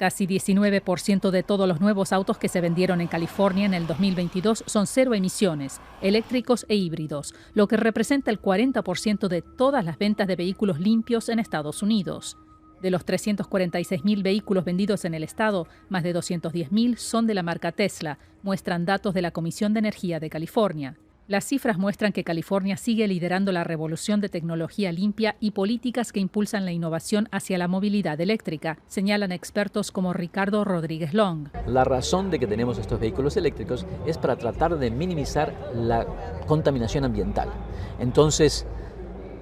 Casi 19% de todos los nuevos autos que se vendieron en California en el 2022 son cero emisiones, eléctricos e híbridos, lo que representa el 40% de todas las ventas de vehículos limpios en Estados Unidos. De los 346.000 vehículos vendidos en el estado, más de 210.000 son de la marca Tesla, muestran datos de la Comisión de Energía de California. Las cifras muestran que California sigue liderando la revolución de tecnología limpia y políticas que impulsan la innovación hacia la movilidad eléctrica, señalan expertos como Ricardo Rodríguez Long. La razón de que tenemos estos vehículos eléctricos es para tratar de minimizar la contaminación ambiental. Entonces,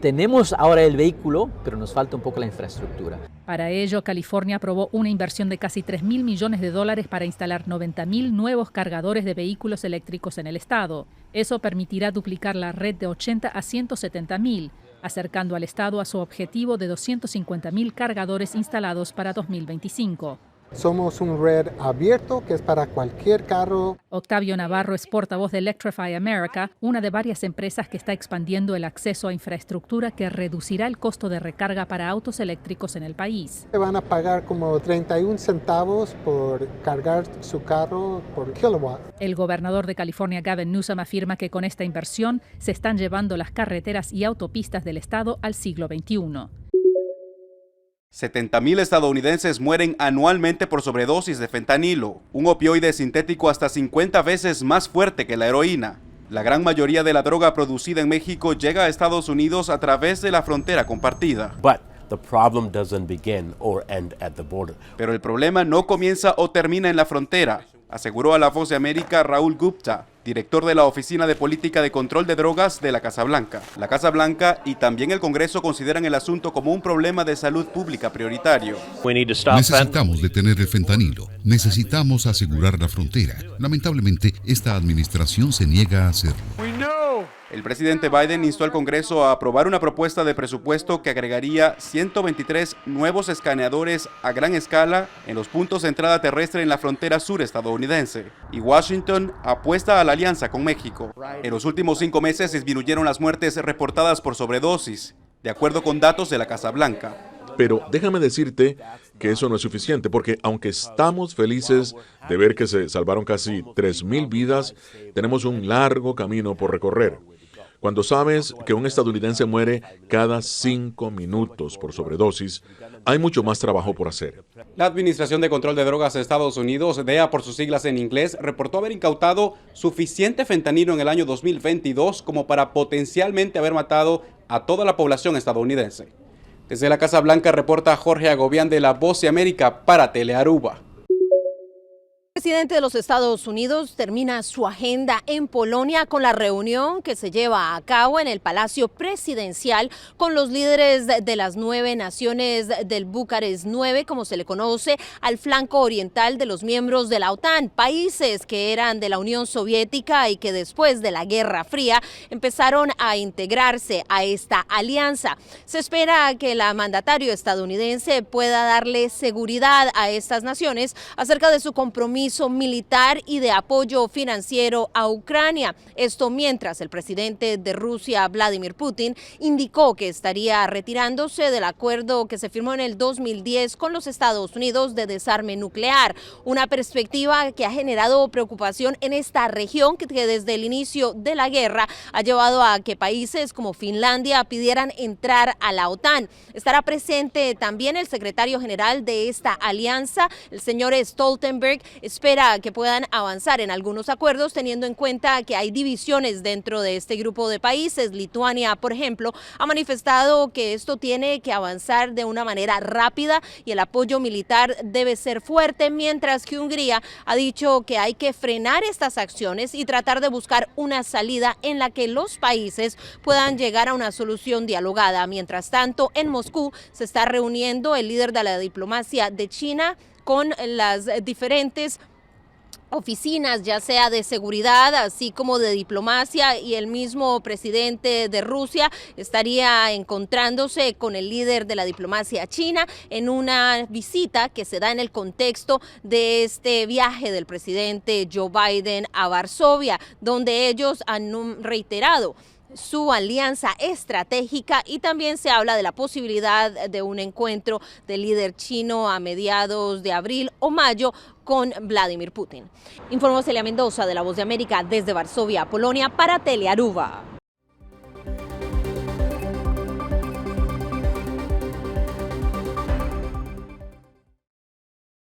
tenemos ahora el vehículo, pero nos falta un poco la infraestructura. Para ello, California aprobó una inversión de casi $3.000 millones para instalar 90.000 nuevos cargadores de vehículos eléctricos en el estado. Eso permitirá duplicar la red de 80 a 170.000, acercando al estado a su objetivo de 250.000 cargadores instalados para 2025. Somos una red abierta que es para cualquier carro. Octavio Navarro es portavoz de Electrify America, una de varias empresas que está expandiendo el acceso a infraestructura que reducirá el costo de recarga para autos eléctricos en el país. Van a pagar como 31 centavos por cargar su carro por kilowatt. El gobernador de California, Gavin Newsom, afirma que con esta inversión se están llevando las carreteras y autopistas del estado al siglo XXI. 70.000 estadounidenses mueren anualmente por sobredosis de fentanilo, un opioide sintético hasta 50 veces más fuerte que la heroína. La gran mayoría de la droga producida en México llega a Estados Unidos a través de la frontera compartida. Pero el problema no comienza o termina en la frontera, aseguró a La Voz de América Raúl Gupta, director de la Oficina de Política de Control de Drogas de la Casa Blanca. La Casa Blanca y también el Congreso consideran el asunto como un problema de salud pública prioritario. Necesitamos detener el fentanilo. Necesitamos asegurar la frontera. Lamentablemente, esta administración se niega a hacerlo. El presidente Biden instó al Congreso a aprobar una propuesta de presupuesto que agregaría 123 nuevos escaneadores a gran escala en los puntos de entrada terrestre en la frontera sur estadounidense. Y Washington apuesta a la alianza con México. En los últimos 5 meses disminuyeron las muertes reportadas por sobredosis, de acuerdo con datos de la Casa Blanca. Pero déjame decirte que eso no es suficiente, porque aunque estamos felices de ver que se salvaron casi 3.000 vidas, tenemos un largo camino por recorrer. Cuando sabes que un estadounidense muere cada 5 minutos por sobredosis, hay mucho más trabajo por hacer. La Administración de Control de Drogas de Estados Unidos, DEA por sus siglas en inglés, reportó haber incautado suficiente fentanilo en el año 2022 como para potencialmente haber matado a toda la población estadounidense. Desde la Casa Blanca reporta Jorge Agobián de La Voz de América para Telearuba. El presidente de los Estados Unidos termina su agenda en Polonia con la reunión que se lleva a cabo en el Palacio Presidencial con los líderes de las 9 naciones del Bucarest 9, como se le conoce, al flanco oriental de los miembros de la OTAN, países que eran de la Unión Soviética y que después de la Guerra Fría empezaron a integrarse a esta alianza. Se espera que la mandatario estadounidense pueda darle seguridad a estas naciones acerca de su compromiso militar y de apoyo financiero a Ucrania. Esto mientras el presidente de Rusia, Vladimir Putin, indicó que estaría retirándose del acuerdo que se firmó en el 2010 con los Estados Unidos de desarme nuclear, una perspectiva que ha generado preocupación en esta región que desde el inicio de la guerra ha llevado a que países como Finlandia pidieran entrar a la OTAN. Estará presente también el secretario general de esta alianza, el señor Stoltenberg. Espera que puedan avanzar en algunos acuerdos teniendo en cuenta que hay divisiones dentro de este grupo de países. Lituania, por ejemplo, ha manifestado que esto tiene que avanzar de una manera rápida y el apoyo militar debe ser fuerte, mientras que Hungría ha dicho que hay que frenar estas acciones y tratar de buscar una salida en la que los países puedan llegar a una solución dialogada. Mientras tanto, en Moscú se está reuniendo el líder de la diplomacia de China con las diferentes oficinas, ya sea de seguridad, así como de diplomacia, y el mismo presidente de Rusia estaría encontrándose con el líder de la diplomacia china en una visita que se da en el contexto de este viaje del presidente Joe Biden a Varsovia, donde ellos han reiterado su alianza estratégica y también se habla de la posibilidad de un encuentro del líder chino a mediados de abril o mayo con Vladimir Putin. Informó Celia Mendoza de La Voz de América desde Varsovia, Polonia, para Telearuba.